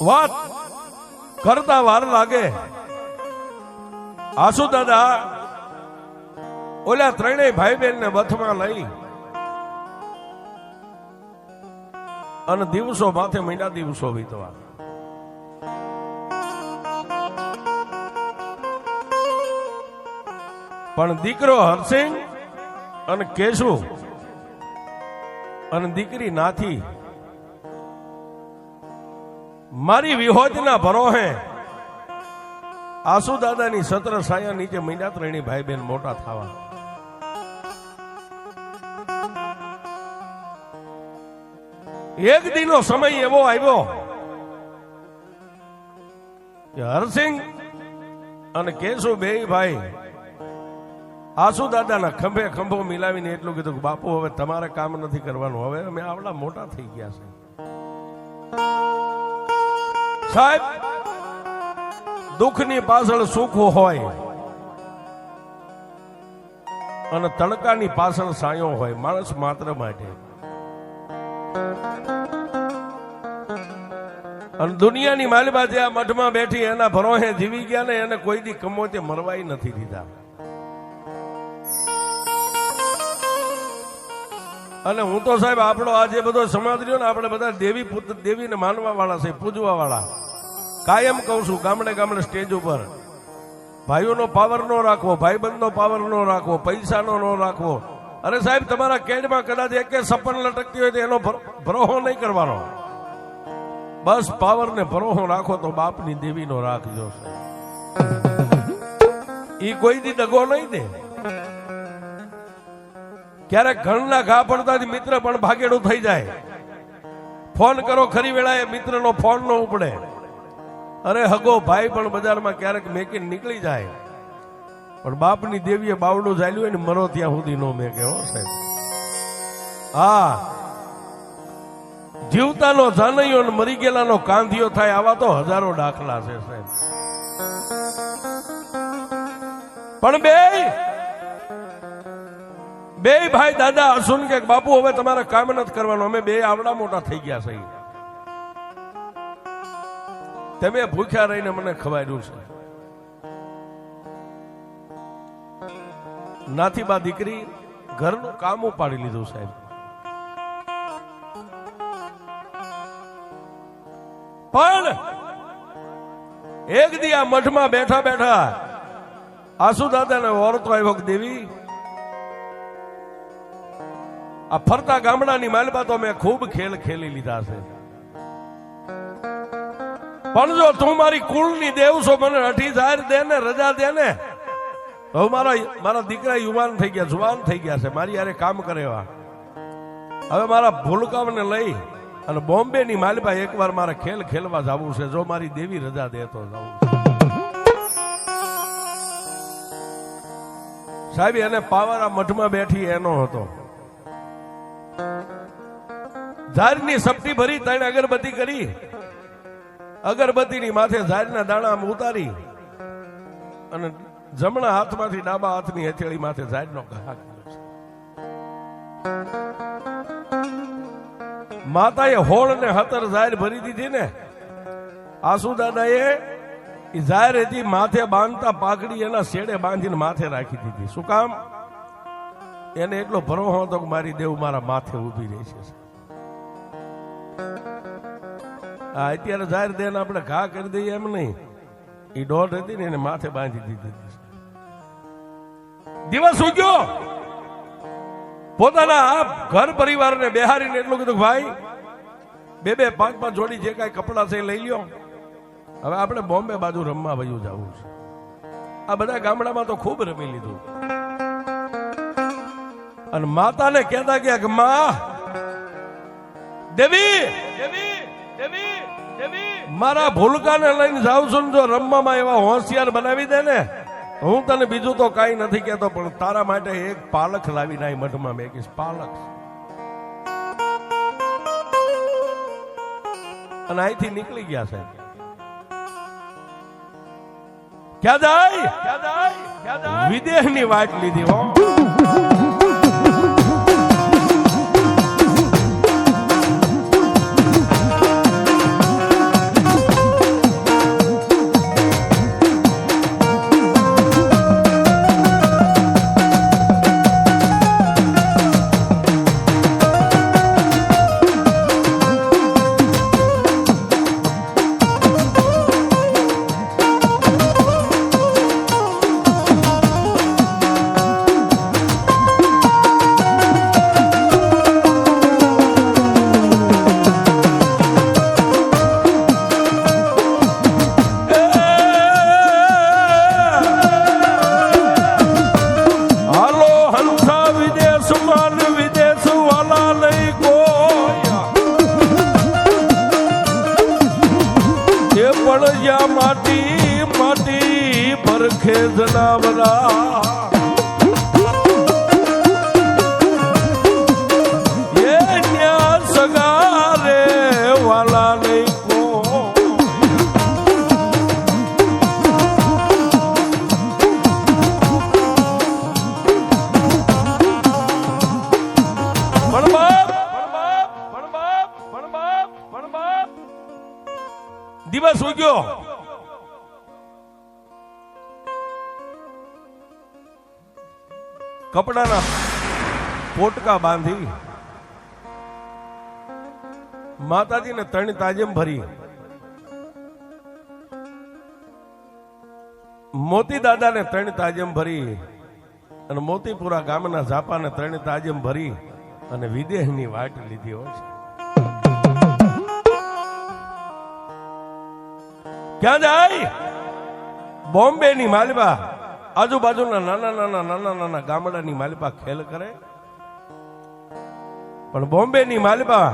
વાત કરતા વાર લાગે. આસુ દાદા ઓલા ત્રણેય ભાઈ બહેન ને બથમાં લઈ અને દિવસો માથે મહિના દિવસો વીતવા. પણ દીકરો હરસિંહ અને કેશુ અને દીકરી નાથી મારી વિહોજના ભરોહે આસુ દાદાની સત્ર સાયા નીચે મહિના ત્રણેય ભાઈ બહેન મોટા થવા. એક દિનો સમય એવો આવ્યો કે હરસિંહ અને કેશુ બે ભાઈ આસુ દાદાના ખંભે ખંભો મિલાવીને એટલું કીધું કે બાપુ હવે તમારે કામ નથી કરવાનું, હવે અમે આવડા મોટા થઈ ગયા છે. સાહેબ, દુઃખની પાછળ સુખ હોય અને તડકાની પાછળ સાયો હોય, માણસ માત્ર માટે. અને દુનિયાની માલિબા જે આ મઠમાં બેઠી એના ભરોહે જીવી ગયા ને એને કોઈ દી કમોતે મરવાય નથી દીધા. અને હું તો સાહેબ આપણો આ જે બધો સમાજ રહ્યો ને, આપણે બધા દેવીને માનવા વાળા છે, પૂજવા વાળા. કાયમ કહું છું, ગામડે ગામડે સ્ટેજ ઉપર ભાઈઓનો પાવર નો રાખવો, ભાઈબંધનો પાવર નો રાખવો, પૈસાનો નો રાખવો. અરે સાહેબ, તમારા કેડમાં કદાચ એક સપન લટકતી હોય તો એનો ભરોહો નહીં કરવાનો. બસ પાવર ને ભરોહો રાખો તો બાપની દેવીનો રાખજો. ઈ કોઈ દી દગો નહીં દે. ક્યારેક ઘરના ઘા પડતા મિત્ર પણ ભાગેડું થઈ જાય. ફોન કરો ખરી વેળાએ મિત્રનો ફોન ન ઉપડે. અરે હગો ભાઈ પણ બજારમાં ક્યારેક મેકીને નીકળી જાય, પણ બાપની દેવીએ બાવડું ચાલ્યું હોય ને મરો ત્યાં સુધી નો મેકે. હો સાહેબ, હા, જીવતાનો જાનૈયો ને મરી ગયેલાનો કાંધિયો થાય, આવા તો હજારો દાખલા છે સાહેબ. પણ બે ભાઈ દાદા અસુન કે બાપુ હવે તમારે કામ નથી કરવાનું, અમે બે આવડા મોટા થઈ ગયા છે, તમે ભૂખ્યા રહીને મને ખવાડ્યું છે. નાથી બા દીકરી ઘરનું કામ ઉપાડી લીધું સાહેબ. પણ એક દી આ મઠમાં બેઠા બેઠા આસુ દાદાને ઓરતો આવ્યો કે દેવી, આ ફરતા ગામડાની માલબા તો મેં ખૂબ ખેલ ખેલી લીધા છે, પણ જો તું મારી કુળની દેવ છો, મને અઢી જાહેર દે ને, રજા દે ને. હવે મારા દીકરા યુવાન થઈ ગયા, જુવાન થઈ ગયા છે, મારી યારે કામ કરે એવા. હવે મારા ભૂલકામને લઈ અને બોમ્બે ની માલબા એકવાર મારે ખેલ ખેલવા જવું છે, જો મારી દેવી રજા દે તો જવું. સાહેબ, એને પાવર આ મઠમાં બેઠી એનો હતો. ઝાડની સપટી ભરી, ત્રણ અગરબત્તી કરી, અગરબત્તીની માથે ઝાડના દાણા ઉતારી અને જમણા હાથમાંથી ડાબા હાથની હથેળી માથે ઝાડનો ઘા કર્યો છે. માતાએ હોળ ને હતર ઝાડ ભરી દીધી ને, આસુ દાદાએ ઝાડ હતી માથે બાંધતા પાઘડી એના શેડે બાંધીને માથે રાખી દીધી. શું કામ? એને એટલો ભરોસો હતો કે મારી દેવ મારા માથે ઉભી રહી છે. અત્યારે જાહેર દેન આપણે ઘા કરી દઈએ એમ નહીં, એ દોઢ હતી ને એને માથે બાંધી દીધી. દિવસ ઉગ્યો, પોતાના ઘર પરિવારને બેહારીને એટલું કીધું, ભાઈ બે પાંચ જોડી જે કાંઈ કપડા છે લઈ લ્યો, હવે આપણે બોમ્બે બાજુ રમવા વયું જવું છે. આ બધા ગામડામાં તો ખૂબ રમી લીધું. અને માતાને કહેતા ગયા કે માં, દેવી દેવી દેવી દેવી, મારા ભૂલકાને લઈને જાઉં છું, જો રમવામાં એવા હોશિયાર બનાવી દે ને, હું તને બીજું તો કાંઈ નથી કહેતો, પણ તારા માટે એક પાલખ લાવી નાય મઠમાં મેકીશ. પાલખ. અને અહીંથી નીકળી ગયા સાહેબ. ક્યાં જાય? વિદેશની વાટ લીધી. હો, વણજ્યા માટી માટી પરખે જનાવરા એ ન્યા સગારે વાલા નહીં કો દિવસ ઉગ્યો કપડાના પોટકા બાંધી માતાજીને ત્રણ તાજેમ ભરી મોતી દાદાને ત્રણ તાજેમ ભરી અને મોતીપુરા ગામના ઝાપાને ત્રણ તાજેમ ભરી અને વિદેહની વાટ લીધી હોય છે. ક્યાં જાય? બોમ્બે ની માલિબા આજુબાજુના નાના ગામડાની માલિબા ખેલ કરે, પણ બોમ્બે ની માલિબા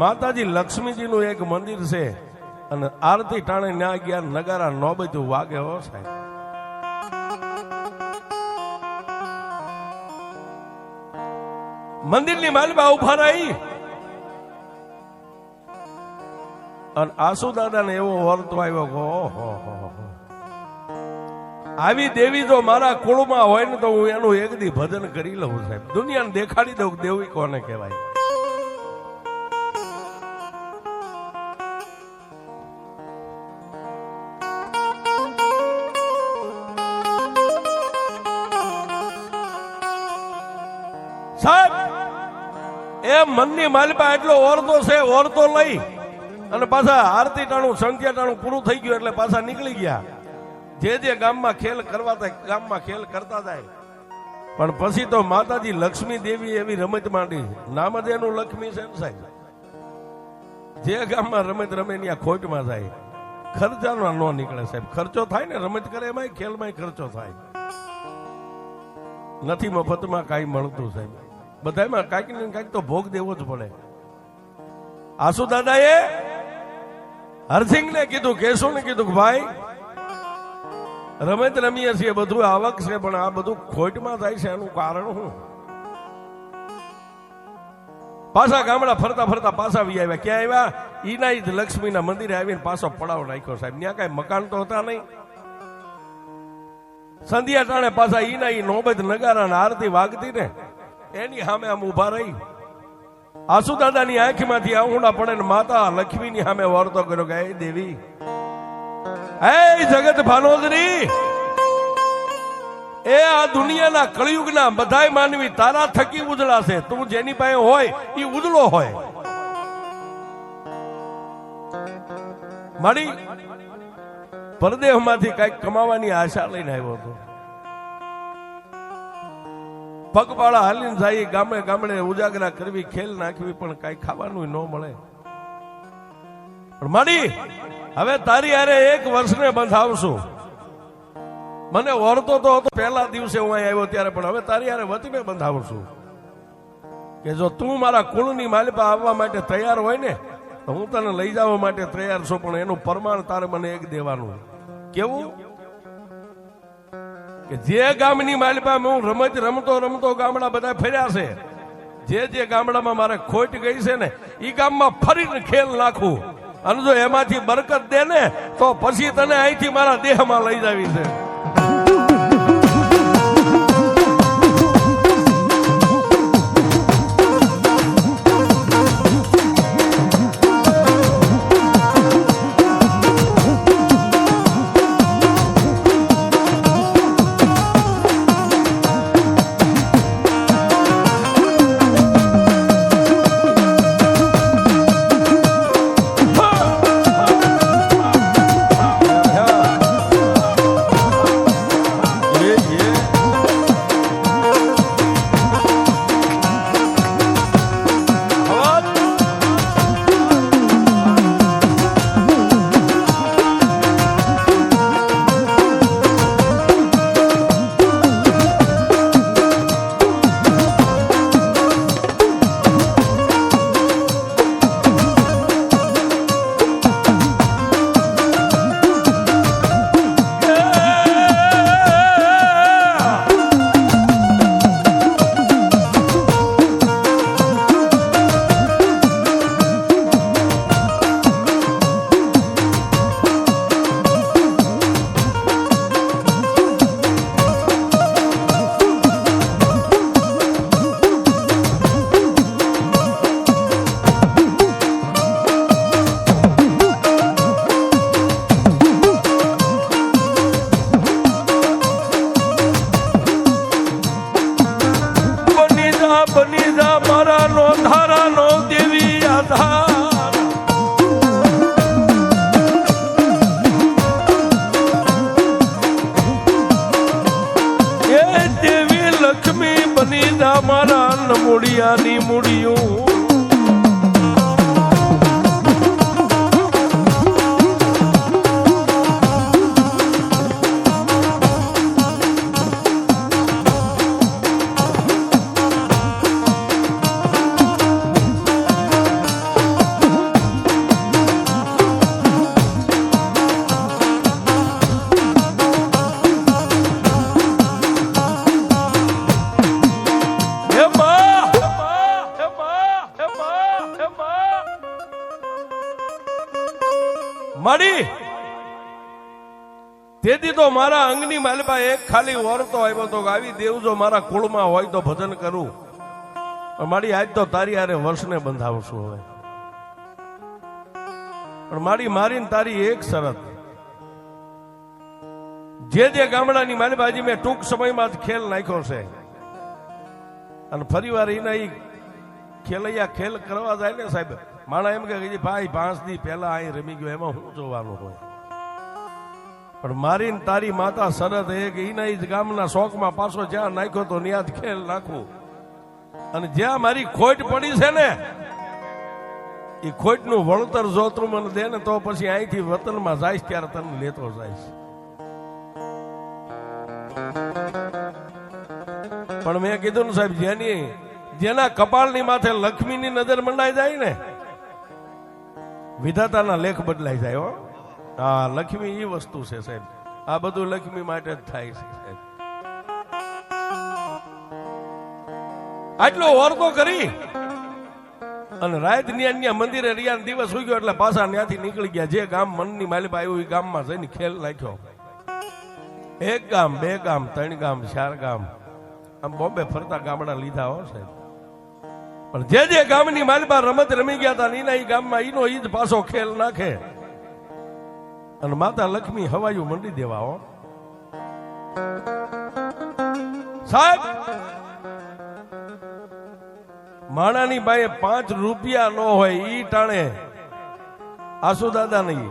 માતાજી લક્ષ્મીજી નું એક મંદિર છે અને આરતી ટાણે ન્યા ગયા નગારા નોબતું વાગે હો સાહેબ. મંદિરની માલિબા ઉભા રહી અને આસુ દાદાને એવો વર્તો આવ્યો કે ઓહો આવી દેવી જો મારા કુળમાં હોય ને તો હું એનું એક દી ભજન કરી લઉં સાહેબ. દુનિયાને દેખાડી દઉં દેવી કોને કહેવાય. સાહેબ એ મનની માલિપા એટલો ઓરતો છે, ઓરતો લઈ અને પાછા આરતી ટાણું સંખ્યા ટાણું પૂરું થઈ ગયું એટલે પાછા નીકળી ગયા. જે ગામમાં ખેલ કરવા થાય ગામમાં ખેલ કરતા જાય. પણ પછી તો માતાજી લક્ષ્મી દેવી એવી રમત માંડી, નામ જ એનું લક્ષ્મી છે ને સાહેબ. જે ગામમાં રમત રમે ત્યાં ખોટમાં જાય, ખર્ચાનો ન નીકળે સાહેબ. ખર્ચો થાય ને રમત કરે એમાં ખેલમાં ખર્ચો થાય, નથી મફતમાં કાંઈ મળતું સાહેબ. બધામાં કાંઈક ને કાંઈક તો ભોગ દેવો જ પડે. આસુ દાદાએ હરસિંહને કીધું, કેશુને કીધું કે ભાઈ રમત રમીએ છીએ, બધું આવક છે, પણ આ બધું ખોટમાં જાય છે, એનું કારણ શું? પાછા ગામડા ફરતા ફરતા પાછા આવી આવ્યા. ક્યાં આવ્યા? ઈના જ લક્ષ્મીના મંદિરે આવીને પાછો પડાવ નાખ્યો સાહેબ. ત્યાં કઈ મકાન તો હતા નહીં. સંધ્યા ટાણે પાછા ઈના ઈ નોબત નગારા આરતી વાગતી ને એની સામે આમ ઉભા રહી. આસુ દાદાની આંખમાંથી આંખુડા પડે ને માતા લક્ષ્મીની સામે વર્તો કર્યો કે હે દેવી, હે જગત ભાનોદરી, એ આ દુનિયાના કળિયુગના બધાય માનવી તારા થકી ઉજળાશે. તું જેની પાસે હોય એ ઉજળો હોય. મારી પરદેહમાંથી કઈક કમાવાની આશા લઈને આવ્યો હતો. પગપાળા હાલીને જાય, ગામડે ગામડે ઉજાગરા કરવી, ખેલ નાખવી, પણ કઈ ખાવાનું ન મળે. પણ માડી હવે તારી હારે એક વર્ષને બંધાવશું. મને ઓરતો તો હતો પહેલા દિવસે હું અહીં આવ્યો ત્યારે, પણ હવે તારી હારે વતીને બંધાવશું કે જો તું મારા કુળની માલિપા આવવા માટે તૈયાર હોય ને તો હું તને લઈ જવા માટે તૈયાર છું, પણ એનું પ્રમાણ તારે મને એક દેવાનું. કેવું? કે જે ગામની માલિપા હું રમતો રમતો ગામડા બધા ફર્યા છે, જે ગામડામાં મારે ખોટ ગઈ છે ને એ ગામમાં ફરીને ખેલ નાખું, અને જો એમાંથી બરકત દે ને તો પછી તને અહીંથી મારા દેહમાં લઈ જાવી છે. મૂળિયાની મૂળિયું માડી તેથી તો મારા અંગની માલપા એક ખાલી ઓરતો આવ્યો તો આવી દેવ જો મારા કુળમાં હોય તો ભજન કરું. માડી આજ તો તારી હારે વર્ષને બંધાવશું હવે. પણ માડી મારીને તારી એક શરત, જે ગામડાની માલબાજી મેં ટૂંક સમયમાં જ ખેલ નાખ્યો છે અને ફરી વાર એના ખેલૈયા ખેલ કરવા જાય ને સાહેબ, માણા એમ કે ભાઈ 5 દી પહેલા અહીં રમી ગયો એમાં શું જોવાનું હોય. પણ મારીને તારી માતા શરત એ કે એના જ ગામના શોખમાં પાછો જ્યાં નાખ્યો તો ત્યાં જ ખેલ નાખવું અને જ્યાં મારી ખોટ પડી છે ને એ ખોટનું વળતર જો તું મને દે ને તો પછી અહીંથી વતનમાં જાય ત્યારે તને લેતો જાય. પણ મેં કીધું ને સાહેબ, જેના કપાળની માથે લક્ષ્મીની નજર મંડાઈ જાય ને વિધાતાના લેખ બદલાઈ જાય. હો હા, લક્ષ્મી એ વસ્તુ છે સાહેબ, આ બધું લક્ષ્મી માટે જ થાય છે સાહેબ. આટલો ઓરતો કરી અને રાત ની મંદિરે રિયા દિવસ સુઈ ગયો એટલે પાછા ત્યાંથી નીકળી ગયા. જે ગામ મનની માલિપા આવ્યું એ ગામમાં જઈને ખેલ નાખ્યો. 1 ગામ 2 ગામ 3 ગામ 4 ગામ આમ બોમ્બે ફરતા ગામડા લીધા હો સાહેબ. પણ જે ગામની માલિપા રમત રમી ગયા હતા એના એ ગામમાં ઈનો ઈ જ પાછો ખેલ નાખે અને માતા લક્ષ્મી હવાયું મંડી દેવા. હો સાહેબ, માણાની બાએ 5 રૂપિયા ન હોય ઈ ટાણે આસુ દાદા નહીં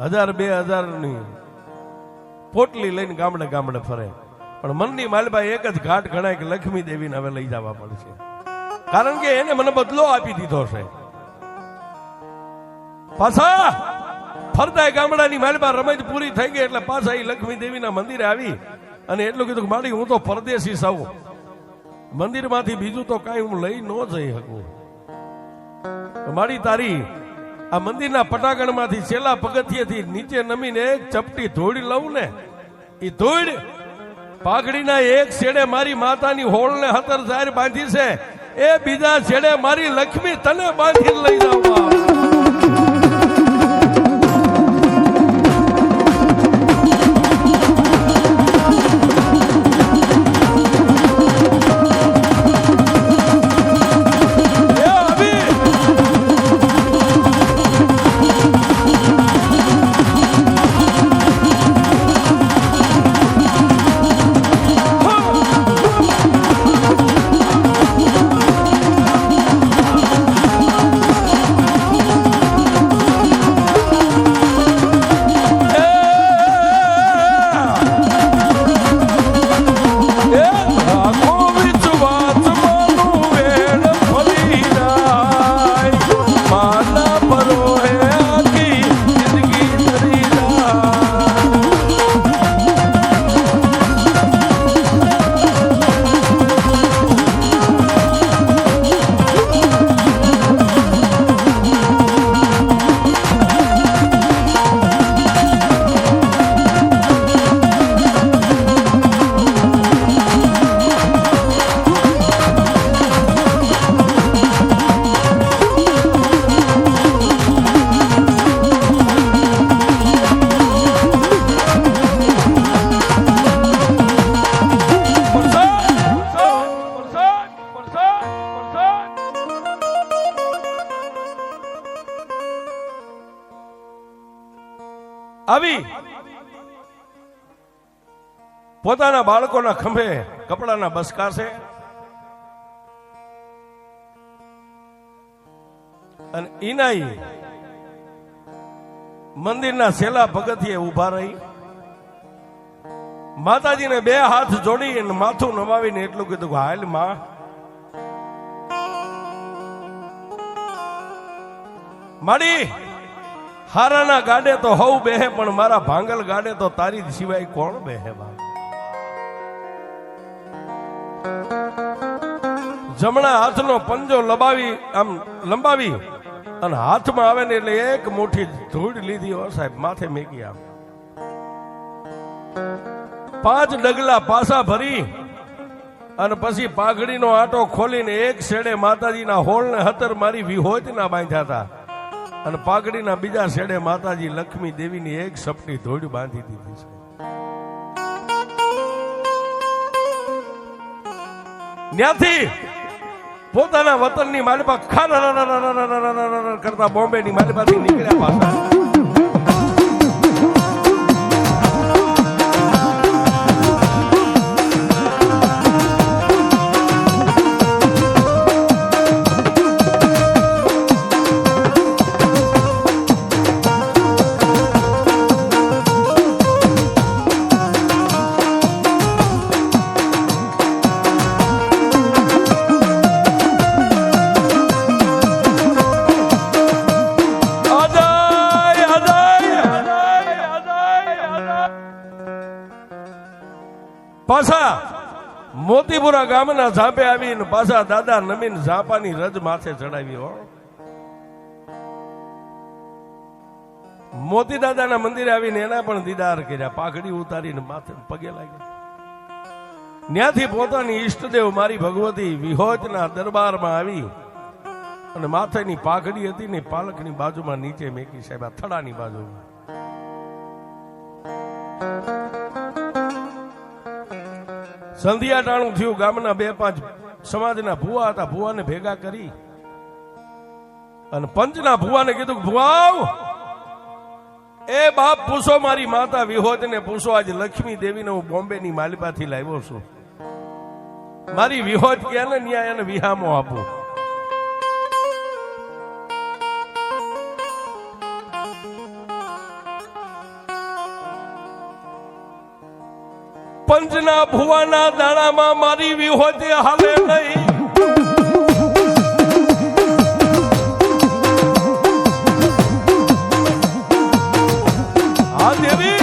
1000-2000 ની પોટલી લઈને ગામડે ગામડે ફરે. પણ મનની માલબા એક જ ઘાટ ગણાય કે લક્ષ્મી દેવીને હવે લઈ જવા પડશે, કારણ કે એને મને બદલો આપી દીધો છે. પાછા ફરતા ગામડાની માલબા રમત પૂરી થઈ ગઈ એટલે પાછા એ લક્ષ્મી દેવીના મંદિરે આવી અને એટલું કીધું કે માડી હું તો પરદેશી છું, મંદિરમાંથી બીજું તો કાંઈ હું લઈ ન જઈ શકું. માડી તારી આ મંદિરના પટાગણમાંથી છેલ્લા પગથિયેથી નીચે નમીને એક ચપટી ધોળી લઉં ને, એ ધોળ પાઘડીના એક છેડે મારી માતાની હોળને 17 જાહેર બાંધી છે, એ બીજા છેડે મારી લક્ષ્મી તને બાંધીને લઈ જાવ. આવી પોતાના બાળકોના ખંભે કપડાના બસકા છે અને ઈનાઈ મંદિરના છેલ્લા પગથિયે ઉભા રહી માતાજીને 2 હાથ જોડી અને માથું નમાવીને એટલું કીધું કે હાલ માં માડી હારાના ગાડે તો હવ બેહે, પણ મારા ભાંગલ ગાડે તો તારી સિવાય કોણ બેહે બા. જમણા હાથનો પંજો લંબાવી અને હાથમાં આવે ને એટલે એક મુઠ્ઠી ધૂળ લીધી હો સાહેબ, માથે મેકી આમ 5 ડગલા પાસા ભરી અને પછી પાઘડીનો આટો ખોલીને એક છેડે માતાજીના હોળને 17 મારી વિહોતના બાંધ્યા હતા અને પાઘડીના બીજા છેડે માતાજી લક્ષ્મી દેવીની એક સપટી ધોડ બાંધી દીધી છે. ત્યાંથી પોતાના વતનની માલિપા કરતા બોમ્બેની માલિપાથી નીકળ્યા પાછા. પાછા મોતીપુરા ગામના ઝાપે આવીને પાછા દાદા નમીન ઝાપાની રજ માથે ચડાવી હો. મોતી દાદાના મંદિરે આવીને એના પણ દીદાર કર્યા, પાઘડી ઉતારીને માથે પગે લાગ્યા. ત્યાંથી પોતાની ઈષ્ટદેવ મારી ભગવતી વિહોતના દરબારમાં આવી અને માથેની પાઘડી હતી ને પાલકની બાજુમાં નીચે મેકી સાહેબ, આ થડાની બાજુમાં. સંધ્યા ટાણું થયું, ગામના 2-5 સમાજના ભુવા હતા, ભુવાને ભેગા કરી અને પંચના ભુવાને કીધું, ભુવાઓ એ બાપ પૂછો મારી માતા વિહોતને પૂછો, આજે લક્ષ્મી દેવીને હું બોમ્બેની માલિપાથી લાવ્યો છું, મારી વિહોત ક્યાં ને ન્યાય એને વિહામો આપું. પંચના ભુવાના દાણામાં મારી વિહોતે હાલે નહીં. હા દેવી,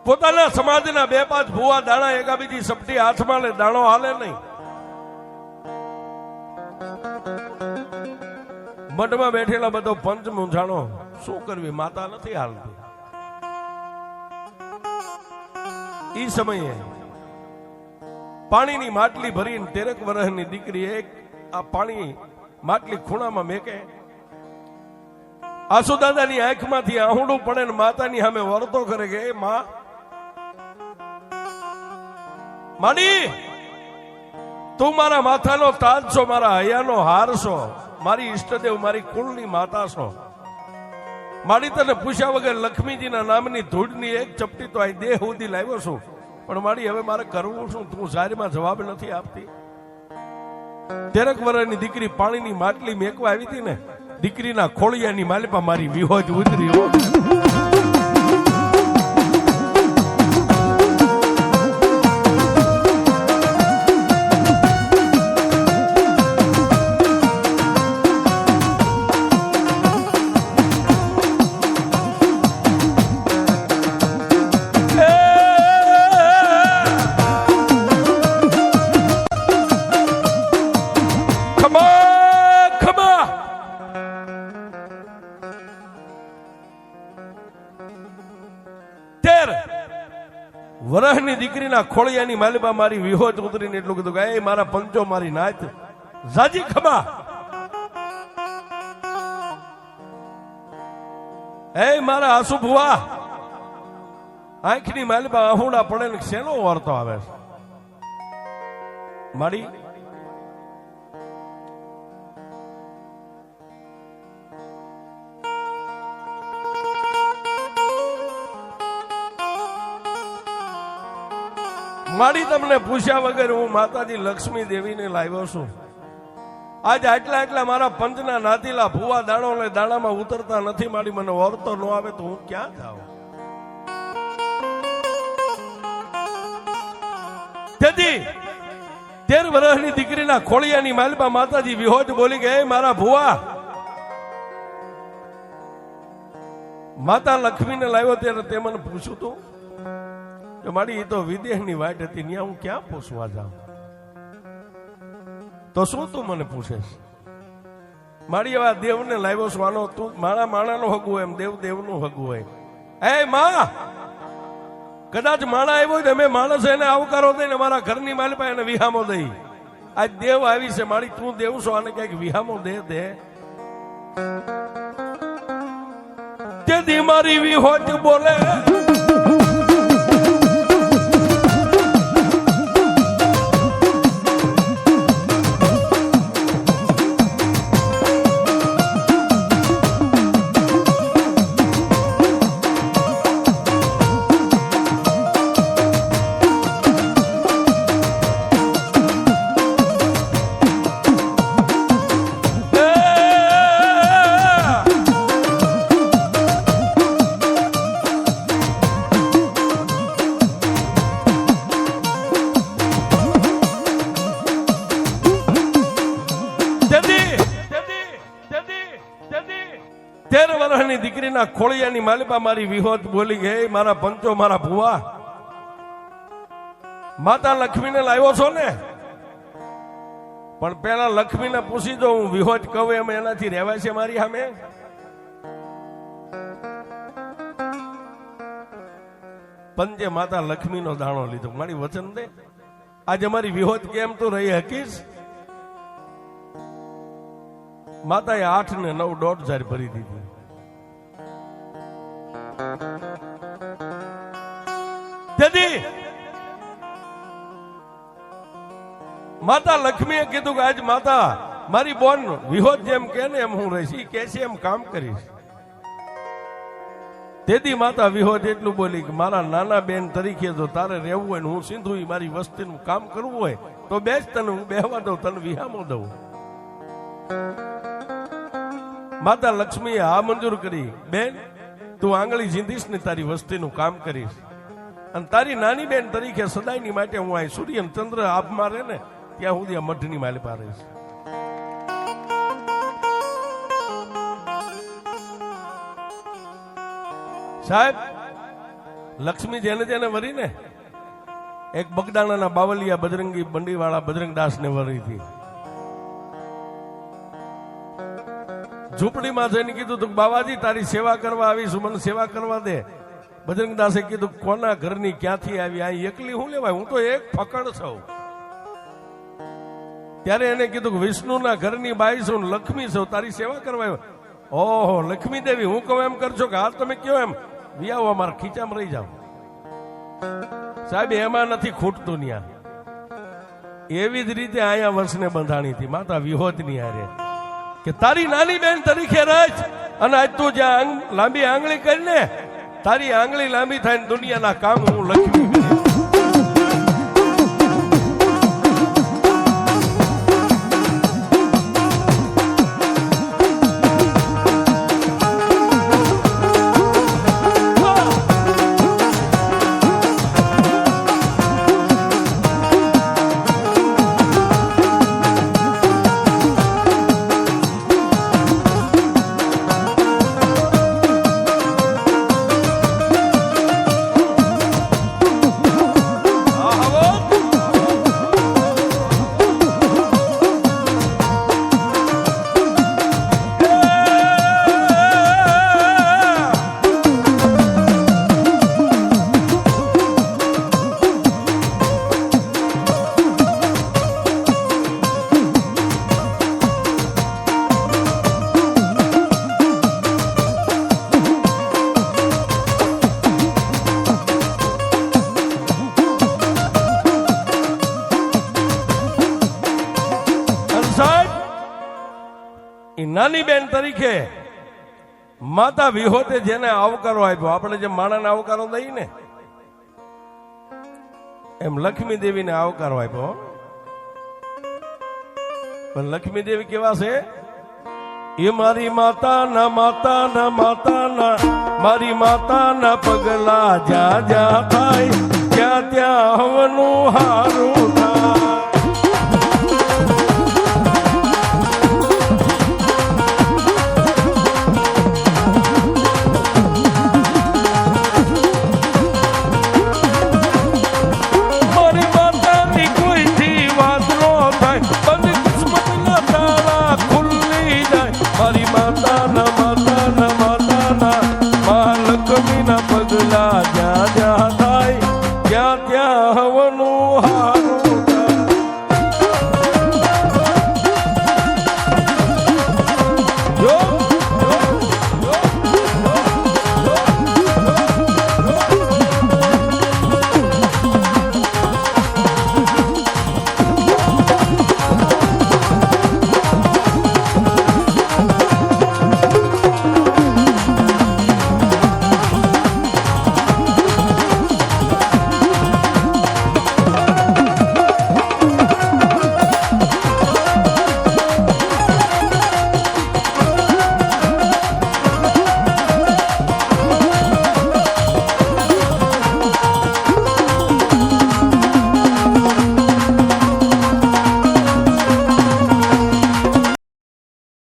પોતાના સમાજના 2-5 ભુવા દાણા એકાબીજી સપટી હાથમાં લે, દાણો હાલે નહીં. મઠમાં બેઠેલા બધો પંચ મૂંઝાણો, શું કરવી, માતા નથી હાલતી. ઈ સમયે પાણીની માટલી ભરીને 13 વર્ષની દીકરી એક આ પાણી માટલી ખૂણામાં મેકે. આસુદાદાની આંખમાંથી આહુડું પડે ને માતાની સામે વરતો કરે કે એ માં માડી, તું મારા માથાનો તાજ છો, મારા હૈયાનો હાર છો, મારી ઈષ્ટદેવ, મારી કુળની માતા છો. માડી તને પૂછ્યા વગર લક્ષ્મીજીના નામની ધૂળની એક ચપટી તો આ દેહ સુધી લાવ્યો છું, પણ માડી હવે મારે કરવું શું, તું જાહેરમાં જવાબ નથી આપતી. 13 વર્ષની દીકરી પાણીની માટલી મેકવા આવી હતી ને, દીકરીના ખોળિયાની માલિપા મારી વિહોજ ઉતરી. વરહની દીકરીના ખોળિયાની માલિબા મારી વિહોત ઉતરીને એટલું કીધું કે એ મારા પંચો મારી નાત જાજી ખમા, એ મારા આસુ ભુવા, આંખની માલિબા આહુડા પડે ને શેનો વાર્તો આવે છે. મારી મારી તમને પૂછ્યા વગર હું માતાજી લક્ષ્મી દેવીને લાવ્યો છું. આજ આટલા મારા પંચના નાતીલા ભૂવા દાણો ને દાણામાં ઉતરતા નથી. મારી મને ઓરતો ન આવે તો હું ક્યાં જાઉં? તેથી 13 વર્ષની દીકરીના ખોળિયાની માલપા માતાજી વિહોજ બોલી ગઈ, મારા ભૂવા માતા લક્ષ્મીને લાવ્યો ત્યારે તે મને પૂછ્યું તું કે મારી એ તો વિદેહની વાટ હતી, ત્યાં હું ક્યાં પૂછવા જાઉં? તો શું તું મને પૂછેશ? મારી એવા દેવને લાવ્યો છું. આનો તું માણાનો હગું હોય એમ દેવ દેવનું હગું હોય. એ માં, કદાચ માણા આવ્યો હોય અમે માણસ એને આવકારો દઈને મારા ઘરની માલપા એને વિહામો દઈ. આજ દેવ આવી છે મારી, તું દેવ છો, આને કઈક વિહામો દે. તેથી મારી વિહોજ બોલે, દીકરીના ખોળિયાની માલિપા મારી વિહોજ બોલી ગઈ, મારા પંચો, મારા ભુવા માતા લક્ષ્મીને લાવ્યો છો ને? પણ પેલા લક્ષ્મીને પૂછી દો, હું વિહોજ કહું એમ એનાથી રહેવાય છે મારી સામે? પંચે માતા લક્ષ્મીનો દાણો લીધો. મારી વચન દે, આજે મારી વિહોજ કેમ તું રહી હકીશ? માતાએ 8 ને 9 1.5 ભરી દીધી. તેથી માતા લક્ષ્મીએ કીધું કે આજ માતા મારી બોન વિહોજ જેમ કે ને એમ હું રહીશ, કે છે એમ કામ કરીશ. તેથી માતા વિહોજ એટલું બોલી કે મારા નાના બેન તરીકે જો તારે રહેવું હોય ને હું સિંધુ મારી વસ્તીનું કામ કરવું હોય તો બેસ, તને હું બેહવા દઉં, તને વિહામો દઉં. માતા લક્ષ્મીએ આ મંજૂર કરી, બેન તું આંગળી ઝીંધીશ ને તારી વસ્તીનું કામ કરીશ, અને તારી નાની બેન તરીકે સદાયની માટે હું આ સૂર્ય ચંદ્ર આભમાં રહે ને ત્યાં સુધી આ મઠની માલિપા રહીશ. સાહેબ, લક્ષ્મી જેને જેને વરી ને, એક બગદાણાના બાવલિયા બજરંગી બંડીવાળા બજરંગદાસ ને વરી હતી. ઝૂંપડીમાં જઈને કીધું તું બાવાજી તારી સેવા કરવા આવીશું, મને સેવા કરવા દે. બજરંગદાસે કીધું કોના ઘરની ક્યાંથી આવી, આ એકલી હું લેવાય, હું તો એક ફકડ છું. ત્યારે એને કીધું કે વિષ્ણુના ઘરની બાઈ છું, લક્ષ્મી છું, તારી સેવા કરવા આવ્યો. ઓહો લક્ષ્મી દેવી, હું કહું એમ કરશો કે હાલ તમે કયો એમ વિયાવો, અમારા ખીચામાં રહી જાઓ. સાહેબ એમાં નથી ખૂટતું ન્યા. એવી જ રીતે આયા વર્ષને બંધાણી હતી માતા વિહોજની હારે કે તારી નાની બેન તરીકે રહ, અને આજ તું જ્યાં લાંબી આંગળી કરીને તારી આંગળી લાંબી થાય ને દુનિયાના કામ હું લક્ષ્મી કરીશ. નાની બેન તરીકે માતા વિહોતે જેને આવકારો આપ્યો, આપણે જે માણાને આવકારો દઈ ને એમ લક્ષ્મી દેવીને આવકારો આપ્યો. પણ લક્ષ્મી દેવી કેવા છે? એ મારી માતાના માતાના માતાના મારી માતાના પગલા જ્યાં જ્યાં થાય ત્યાં ત્યાં હવનું હારું થાય. મારી માતાની કોઈથી વાત નો થાય, બધી કિસ્મતના તાળા ખુલ્લી જાય. મારી માતાના માતાના માતાના મહાલક્ષ્મીના પગલા